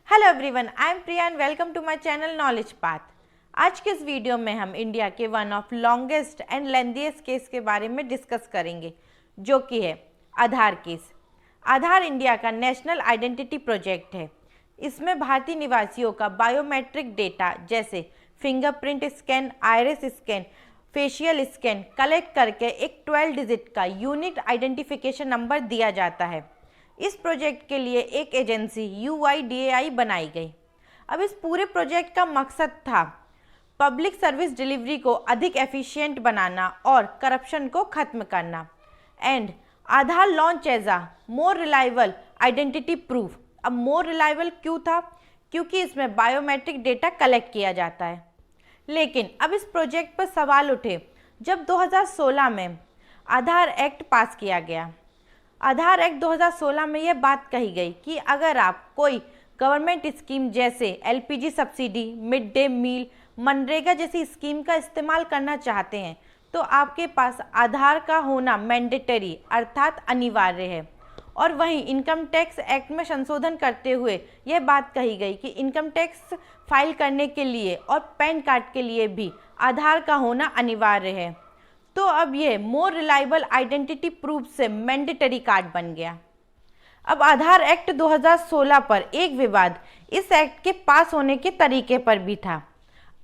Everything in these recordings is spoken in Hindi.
Hello everyone, I am Priya and welcome to my channel knowledge path. आज के इस वीडियो में हम इंडिया के one of longest and lengthiest case के बारे में डिस्कस करेंगे, जो कि है आधार केस। आधार इंडिया का नेशनल आइडेंटिटी प्रोजेक्ट है। इसमें भारतीय निवासियों का बायोमेट्रिक डेटा जैसे fingerprint scan, iris scan, facial scan collect करके एक 12 डिजिट का यूनिक आइडेंटिफिकेशन नंबर दिया जाता है। इस प्रोजेक्ट के लिए एक एजेंसी UIDAI बनाई गई। अब इस पूरे प्रोजेक्ट का मकसद था पब्लिक सर्विस डिलीवरी को अधिक एफिशिएंट बनाना और करप्शन को खत्म करना। And Aadhaar launch as a more reliable identity proof. अब मोर रिलायबल क्यों था? क्योंकि इसमें बायोमेट्रिक डेटा कलेक्ट किया जाता है। लेकिन अब इस प्रोजेक्ट पर सवाल उठे जब 2016 में आधार एक्ट पास किया गया। आधार एक्ट 2016 में यह बात कही गई कि अगर आप कोई गवर्नमेंट स्कीम जैसे LPG subsidy, mid day meal, मनरेगा जैसी स्कीम का इस्तेमाल करना चाहते हैं तो आपके पास आधार का होना मैंडेटरी अर्थात अनिवार्य है। और वहीं इनकम टैक्स एक्ट में संशोधन करते हुए यह बात कही गई कि इनकम टैक्स फाइल करने के लिए और पैन कार्ड के लिए भी आधार का होना अनिवार्य है। तो अब ये मोर रिलायबल आइडेंटिटी प्रूफ से मैंडेटरी कार्ड बन गया। अब आधार एक्ट 2016 पर एक विवाद इस एक्ट के पास होने के तरीके पर भी था।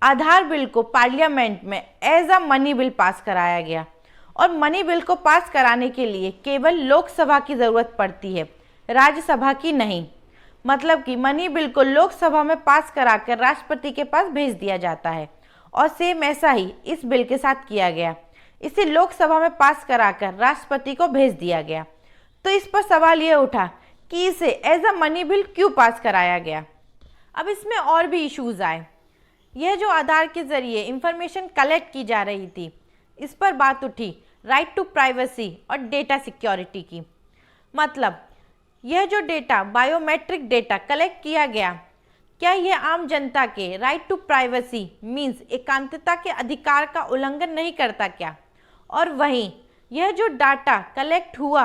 आधार बिल को पार्लियामेंट में as a money bill pass कराया गया और मनी बिल को पास कराने के लिए केवल लोकसभा की ज़रूरत पड़ती है, राज्यसभा की नहीं। मतलब कि मनी बिल को लोकसभा में पास कराकर राष्ट्रपति के पास भेज दिया जाता है और सेम ऐसा ही इस बिल के साथ किया गया। इसे लोकसभा में पास कराकर राष्ट्रपति को भेज दिया गया। तो इस पर सवाल ये उठा कि इसे एज अ मनी बिल क्यों पास कराया गया। अब इसमें और भी इश्यूज आए। यह जो आधार के ज़रिए इंफॉर्मेशन कलेक्ट की जा रही थी, इस पर बात उठी राइट टू प्राइवेसी और डेटा सिक्योरिटी की। मतलब यह जो डेटा बायोमेट्रिक डेटा कलेक्ट किया गया, क्या यह आम जनता के राइट टू प्राइवेसी मीन्स एकांतता के अधिकार का उल्लंघन नहीं करता क्या? और वहीं यह जो डाटा कलेक्ट हुआ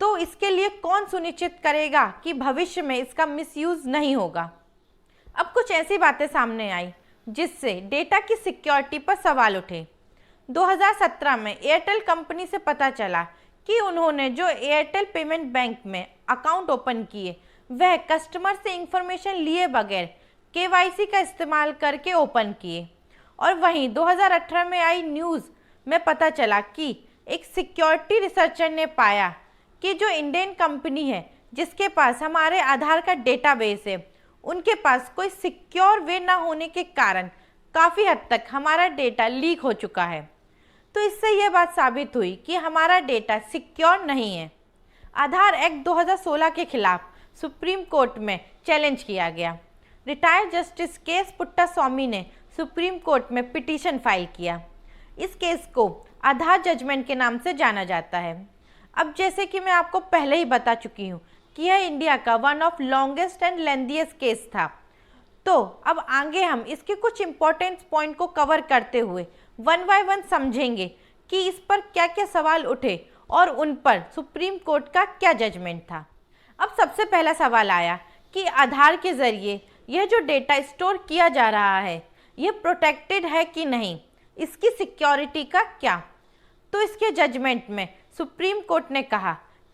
तो इसके लिए कौन सुनिश्चित करेगा कि भविष्य में इसका मिसयूज नहीं होगा? अब कुछ ऐसी बातें सामने आई जिससे डेटा की सिक्योरिटी पर सवाल उठे। 2017 में एयरटेल कंपनी से पता चला कि उन्होंने जो एयरटेल पेमेंट बैंक में अकाउंट ओपन किए वह कस्टमर से इंफॉर्मेशन लिए बगैर KYC का इस्तेमाल करके ओपन किए। और वहीं 2018 में आई न्यूज़ में पता चला कि एक सिक्योरिटी रिसर्चर ने पाया कि जो इंडियन कंपनी है जिसके पास हमारे आधार का डेटाबेस है, उनके पास कोई सिक्योर वे ना होने के कारण काफ़ी हद तक हमारा डेटा लीक हो चुका है। तो इससे यह बात साबित हुई कि हमारा डेटा सिक्योर नहीं है। आधार एक्ट 2016 के खिलाफ सुप्रीम कोर्ट में चैलेंज किया गया। रिटायर्ड जस्टिस KS पुट्टास्वामी ने सुप्रीम कोर्ट में पिटीशन फाइल किया। इस केस को आधार जजमेंट के नाम से जाना जाता है। अब जैसे कि मैं आपको पहले ही बता चुकी हूँ कि यह इंडिया का one of longest and lengthiest case था। तो अब आगे हम इसके कुछ इंपॉर्टेंट पॉइंट को कवर करते हुए वन बाय वन समझेंगे कि इस पर क्या क्या सवाल उठे और उन पर सुप्रीम कोर्ट का क्या जजमेंट था। अब सबसे पहला सवाल आया कि आधार के ज़रिए यह जो डेटा स्टोर किया जा रहा है यह प्रोटेक्टेड है कि नहीं, इसकी सिक्योरिटी का क्या? तो इसके जजमेंट में सुप्रीम कोर्ट ने कहा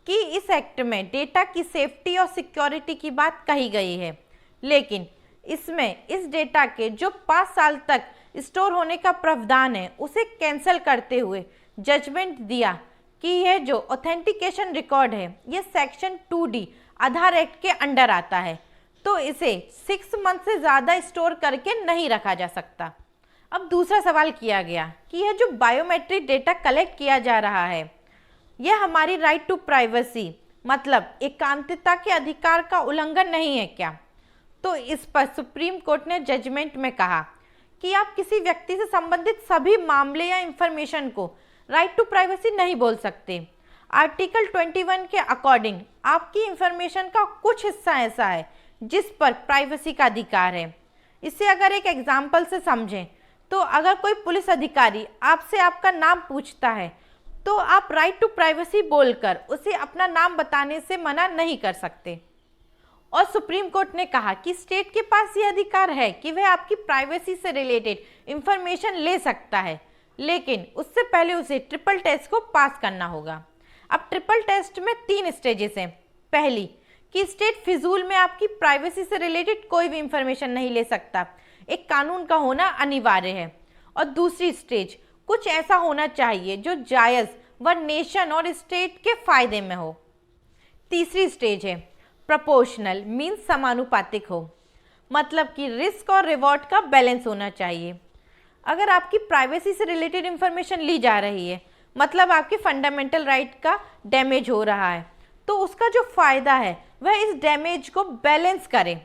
कि इस एक्ट में डेटा की सेफ्टी और सिक्योरिटी की बात कही गई है, लेकिन इसमें इस डेटा के जो 5 साल तक स्टोर होने का प्रावधान है उसे कैंसिल करते हुए जजमेंट दिया कि यह जो ऑथेंटिकेशन रिकॉर्ड है यह सेक्शन 2D आधार एक्ट के अंडर आता है, तो इसे 6 मंथ से ज़्यादा स्टोर करके नहीं रखा जा सकता। अब दूसरा सवाल किया गया कि यह जो बायोमेट्रिक डेटा कलेक्ट किया जा रहा है यह हमारी राइट टू प्राइवेसी मतलब एकांतता के अधिकार का उल्लंघन नहीं है क्या? तो इस पर सुप्रीम कोर्ट ने जजमेंट में कहा कि आप किसी व्यक्ति से संबंधित सभी मामले या इंफॉर्मेशन को राइट टू प्राइवेसी नहीं बोल सकते। आर्टिकल 21 के अकॉर्डिंग आपकी इंफॉर्मेशन का कुछ हिस्सा ऐसा है जिस पर प्राइवेसी का अधिकार है। इसे अगर एक एग्जाम्पल से समझें तो अगर कोई पुलिस अधिकारी आपसे आपका नाम पूछता है तो आप राइट टू प्राइवेसी बोलकर उसे अपना नाम बताने से मना नहीं कर सकते। और सुप्रीम कोर्ट ने कहा कि स्टेट के पास ये अधिकार है कि वह आपकी प्राइवेसी से रिलेटेड इंफॉर्मेशन ले सकता है, लेकिन उससे पहले उसे ट्रिपल टेस्ट को पास करना होगा। अब ट्रिपल टेस्ट में 3 स्टेजेस हैं। पहली कि स्टेट फिजूल में आपकी प्राइवेसी से रिलेटेड कोई भी इंफॉर्मेशन नहीं ले सकता, एक कानून का होना अनिवार्य है। और दूसरी स्टेज, कुछ ऐसा होना चाहिए जो जायज़ व नेशन और स्टेट के फायदे में हो। तीसरी स्टेज है प्रोपोर्शनल, मीन्स समानुपातिक हो, मतलब कि रिस्क और रिवॉर्ड का बैलेंस होना चाहिए। अगर आपकी प्राइवेसी से रिलेटेड इंफॉर्मेशन ली जा रही है, मतलब आपके फंडामेंटल राइट का डैमेज हो रहा है, तो उसका जो फ़ायदा है वह इस डैमेज को बैलेंस करे।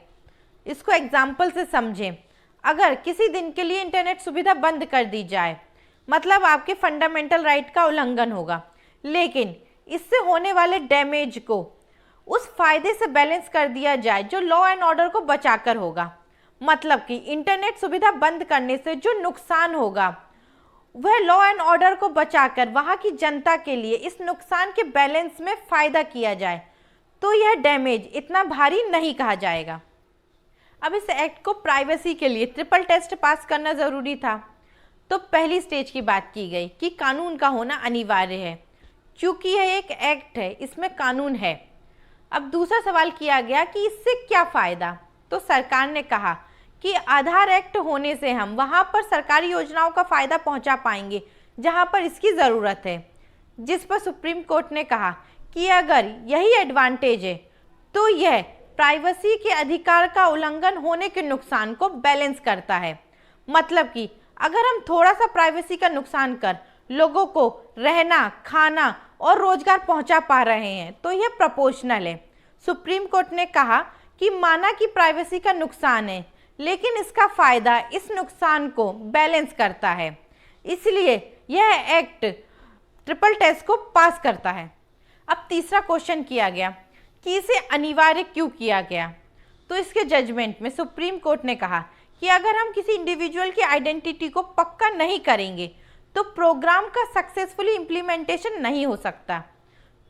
इसको एग्जाम्पल से समझें। अगर किसी दिन के लिए इंटरनेट सुविधा बंद कर दी जाए, मतलब आपके फंडामेंटल राइट का उल्लंघन होगा, लेकिन इससे होने वाले डैमेज को उस फायदे से बैलेंस कर दिया जाए जो लॉ एंड ऑर्डर को बचाकर होगा। मतलब कि इंटरनेट सुविधा बंद करने से जो नुकसान होगा वह लॉ एंड ऑर्डर को बचाकर वहां की जनता के लिए इस नुकसान के बैलेंस में फायदा किया जाए, तो यह डैमेज इतना भारी नहीं कहा जाएगा। अब इस एक्ट को प्राइवेसी के लिए ट्रिपल टेस्ट पास करना ज़रूरी था। तो पहली स्टेज की बात की गई कि कानून का होना अनिवार्य है, क्योंकि यह एक एक्ट है, इसमें कानून है। अब दूसरा सवाल किया गया कि इससे क्या फ़ायदा। तो सरकार ने कहा कि आधार एक्ट होने से हम वहाँ पर सरकारी योजनाओं का फ़ायदा पहुँचा पाएंगे जहाँ पर इसकी ज़रूरत है, जिस पर सुप्रीम कोर्ट ने कहा कि अगर यही एडवांटेज है तो यह प्राइवेसी के अधिकार का उल्लंघन होने के नुकसान को बैलेंस करता है। मतलब कि अगर हम थोड़ा सा प्राइवेसी का नुकसान कर लोगों को रहना, खाना और रोजगार पहुंचा पा रहे हैं, तो यह प्रोपोर्शनल है। सुप्रीम कोर्ट ने कहा कि माना कि प्राइवेसी का नुकसान है, लेकिन इसका फायदा इस नुकसान को बैलेंस करता है, इसलिए यह एक्ट ट्रिपल टेस्ट को पास करता है। अब तीसरा क्वेश्चन किया गया कि इसे अनिवार्य क्यों किया गया। तो इसके जजमेंट में सुप्रीम कोर्ट ने कहा कि अगर हम किसी इंडिविजुअल की आइडेंटिटी को पक्का नहीं करेंगे तो प्रोग्राम का सक्सेसफुली इम्प्लीमेंटेशन नहीं हो सकता।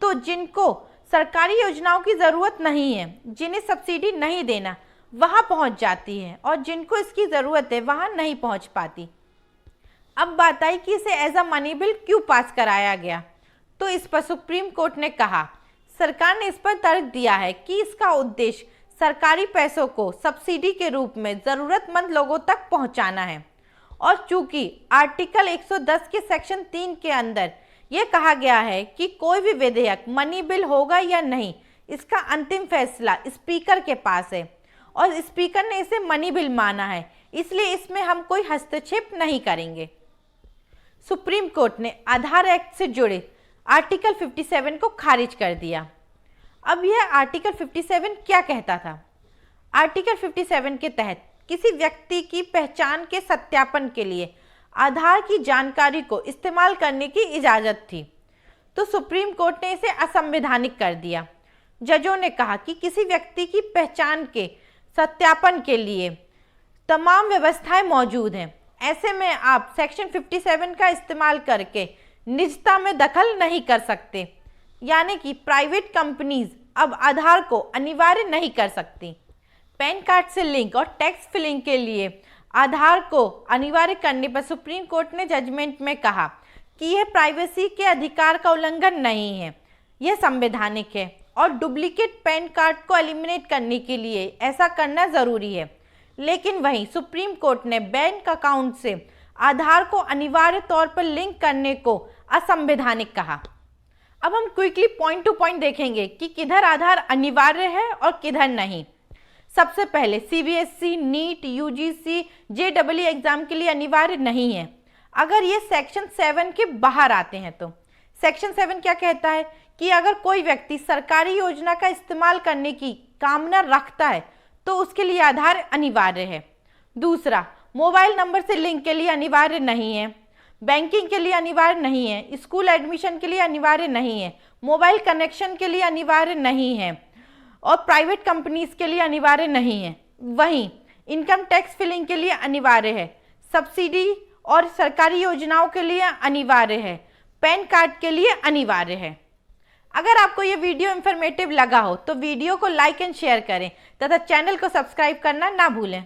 तो जिनको सरकारी योजनाओं की ज़रूरत नहीं है, जिन्हें सब्सिडी नहीं देना, वहाँ पहुँच जाती है, और जिनको इसकी ज़रूरत है वहाँ नहीं पहुँच पाती। अब बात आई कि इसे एज अ मनी बिल क्यों पास कराया गया। तो इस पर सुप्रीम कोर्ट ने कहा, सरकार ने इस पर तर्क दिया है कि इसका उद्देश्य सरकारी पैसों को सब्सिडी के रूप में ज़रूरतमंद लोगों तक पहुंचाना है। और चूंकि आर्टिकल 110 के सेक्शन 3 के अंदर यह कहा गया है कि कोई भी विधेयक मनी बिल होगा या नहीं, इसका अंतिम फैसला स्पीकर के पास है, और स्पीकर ने इसे मनी बिल माना है, इसलिए इसमें हम कोई हस्तक्षेप नहीं करेंगे। सुप्रीम कोर्ट ने आधार एक्ट से जुड़े आर्टिकल 57 को खारिज कर दिया। अब यह आर्टिकल 57 क्या कहता था। आर्टिकल 57 के तहत किसी व्यक्ति की पहचान के सत्यापन के लिए आधार की जानकारी को इस्तेमाल करने की इजाज़त थी। तो सुप्रीम कोर्ट ने इसे असंवैधानिक कर दिया। जजों ने कहा कि किसी व्यक्ति की पहचान के सत्यापन के लिए तमाम व्यवस्थाएं मौजूद हैं, ऐसे में आप सेक्शन 57 का इस्तेमाल करके निजता में दखल नहीं कर सकते, यानी कि प्राइवेट कंपनीज अब आधार को अनिवार्य नहीं कर सकती। पैन कार्ड से लिंक और टैक्स फिलिंग के लिए आधार को अनिवार्य करने पर सुप्रीम कोर्ट ने जजमेंट में कहा कि यह प्राइवेसी के अधिकार का उल्लंघन नहीं है, यह संवैधानिक है, और डुप्लीकेट पैन कार्ड को एलिमिनेट करने के लिए ऐसा करना ज़रूरी है। लेकिन वहीं सुप्रीम कोर्ट ने बैंक अकाउंट से आधार को अनिवार्य तौर पर लिंक करने को असंवैधानिक कहा। अब हम क्विकली पॉइंट टू पॉइंट देखेंगे कि किधर आधार अनिवार्य है और किधर नहीं। सबसे पहले CBSE, NEET, UGC, JEE exam के लिए अनिवार्य नहीं है अगर ये सेक्शन 7 के बाहर आते हैं। तो सेक्शन 7 क्या कहता है कि अगर कोई व्यक्ति सरकारी योजना का इस्तेमाल करने की कामना रखता है तो उसके लिए आधार अनिवार्य है। दूसरा, मोबाइल नंबर से लिंक के लिए अनिवार्य नहीं है, बैंकिंग के लिए अनिवार्य नहीं है, स्कूल एडमिशन के लिए अनिवार्य नहीं है, मोबाइल कनेक्शन के लिए अनिवार्य नहीं है, और प्राइवेट कंपनीज के लिए अनिवार्य नहीं है। वहीं इनकम टैक्स फिलिंग के लिए अनिवार्य है, सब्सिडी और सरकारी योजनाओं के लिए अनिवार्य है, पैन कार्ड के लिए अनिवार्य है। अगर आपको ये वीडियो इन्फॉर्मेटिव लगा हो तो वीडियो को लाइक एंड शेयर करें तथा चैनल को सब्सक्राइब करना ना भूलें।